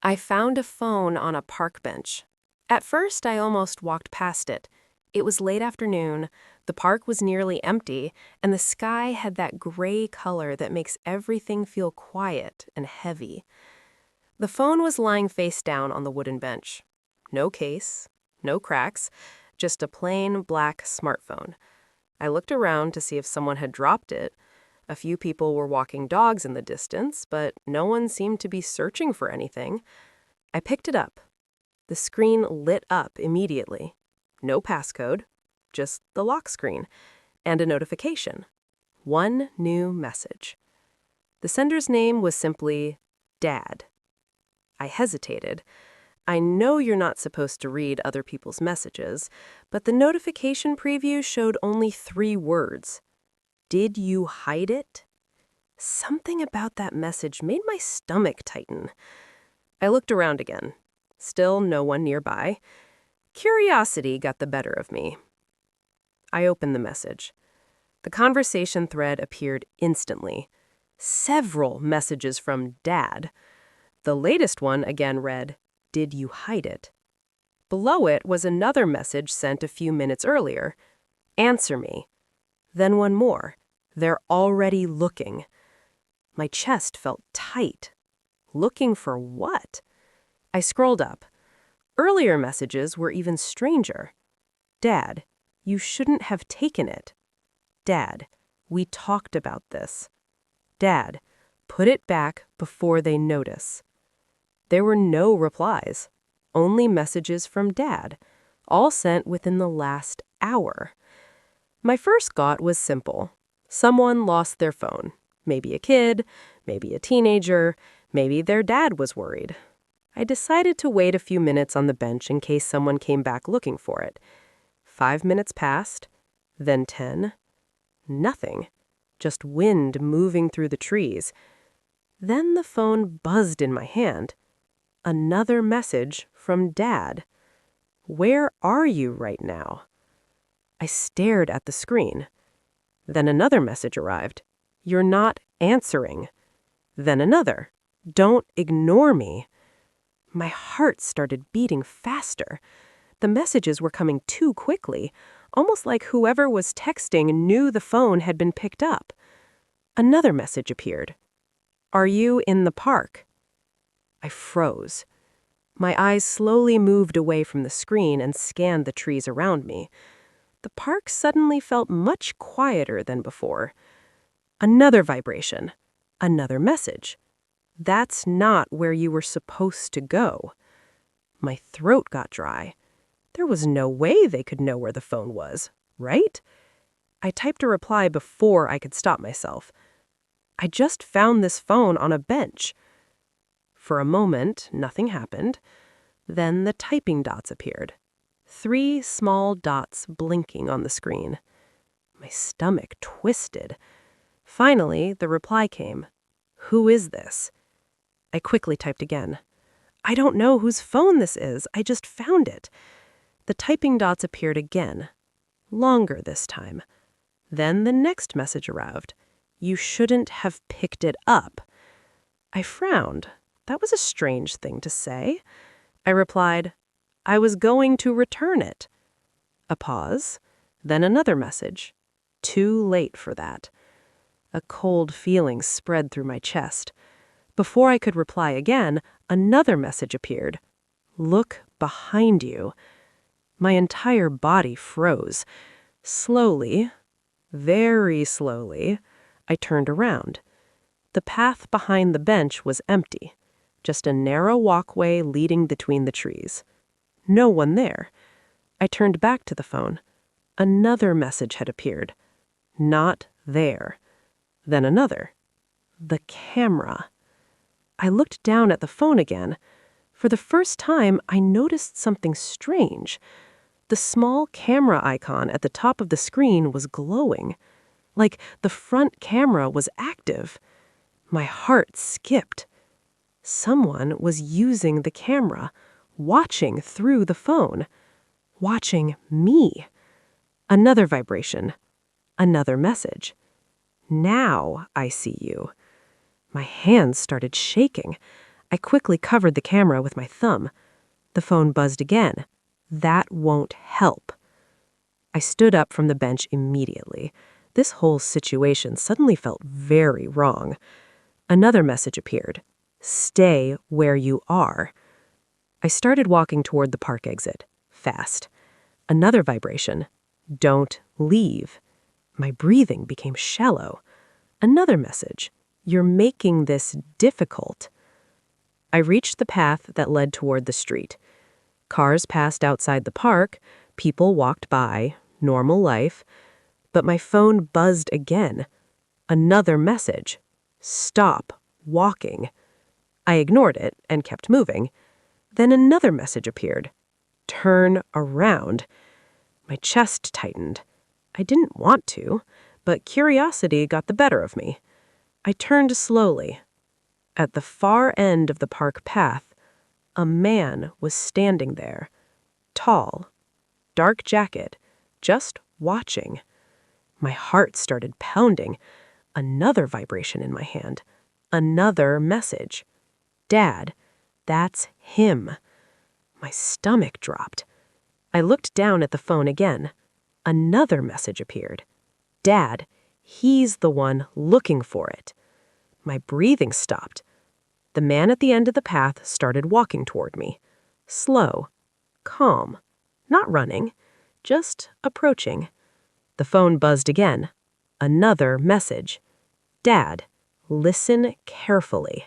I found a phone on a park bench. At first, I almost walked past it. It was late afternoon, the park was nearly empty, and the sky had that gray color that makes everything feel quiet and heavy. The phone was lying face down on the wooden bench. No case, no cracks, just a plain black smartphone. I looked around to see if someone had dropped it. A few people were walking dogs in the distance, but no one seemed to be searching for anything. I picked it up. The screen lit up immediately. No passcode, just the lock screen, and a notification. One new message. The sender's name was simply Dad. I hesitated. I know you're not supposed to read other people's messages, but the notification preview showed only 3 words. Did you hide it? Something about that message made my stomach tighten. I looked around again. Still no one nearby. Curiosity got the better of me. I opened the message. The conversation thread appeared instantly. Several messages from Dad. The latest one again read, "Did you hide it?" Below it was another message sent a few minutes earlier. "Answer me." Then one more. "They're already looking." My chest felt tight. Looking for what? I scrolled up. Earlier messages were even stranger. "Dad, you shouldn't have taken it." "Dad, we talked about this." "Dad, put it back before they notice." There were no replies, only messages from Dad, all sent within the last hour. My first thought was simple. Someone lost their phone. Maybe a kid, maybe a teenager, maybe their dad was worried. I decided to wait a few minutes on the bench in case someone came back looking for it. 5 minutes passed, then 10. Nothing. Just wind moving through the trees. Then the phone buzzed in my hand. Another message from Dad. "Where are you right now?" I stared at the screen. Then another message arrived. "You're not answering." Then another. "Don't ignore me." My heart started beating faster. The messages were coming too quickly, almost like whoever was texting knew the phone had been picked up. Another message appeared. "Are you in the park?" I froze. My eyes slowly moved away from the screen and scanned the trees around me. The park suddenly felt much quieter than before. Another vibration. Another message. "That's not where you were supposed to go." My throat got dry. There was no way they could know where the phone was, right? I typed a reply before I could stop myself. "I just found this phone on a bench." For a moment, nothing happened. Then the typing dots appeared. 3 small dots blinking on the screen. My stomach twisted. Finally, the reply came. "Who is this?" I quickly typed again. "I don't know whose phone this is. I just found it." The typing dots appeared again. Longer this time. Then the next message arrived. "You shouldn't have picked it up." I frowned. That was a strange thing to say. I replied, "I was going to return it." A pause. Then another message. Too late for that. A cold feeling spread through my chest. Before I could reply again, another message appeared. "Look behind you." My entire body froze. Slowly, very slowly, I turned around. The path behind the bench was empty. Just a narrow walkway leading between the trees. No one there. I turned back to the phone. Another message had appeared. "Not there." Then another. The camera. I looked down at the phone again. For the first time, I noticed something strange. The small camera icon at the top of the screen was glowing. Like the front camera was active. My heart skipped. Someone was using the camera, watching through the phone. Watching me. Another vibration. Another message. "Now I see you." My hands started shaking. I quickly covered the camera with my thumb. The phone buzzed again. That won't help. I stood up from the bench immediately. This whole situation suddenly felt very wrong. Another message appeared. Stay where you are. I started walking toward the park exit, fast. Another vibration. Don't leave. My breathing became shallow. Another message. You're making this difficult. I reached the path that led toward the street. Cars passed outside the park, people walked by, normal life, but my phone buzzed again. Another message. Stop walking. I ignored it and kept moving. Then another message appeared. Turn around. My chest tightened. I didn't want to, but curiosity got the better of me. I turned slowly. At the far end of the park path, a man was standing there. Tall, dark jacket, just watching. My heart started pounding. Another vibration in my hand. Another message. Dad, that's him. My stomach dropped. I looked down at the phone again. Another message appeared. Dad, he's the one looking for it. My breathing stopped. The man at the end of the path started walking toward me. Slow, calm, not running, just approaching. The phone buzzed again. Another message. Dad, listen carefully.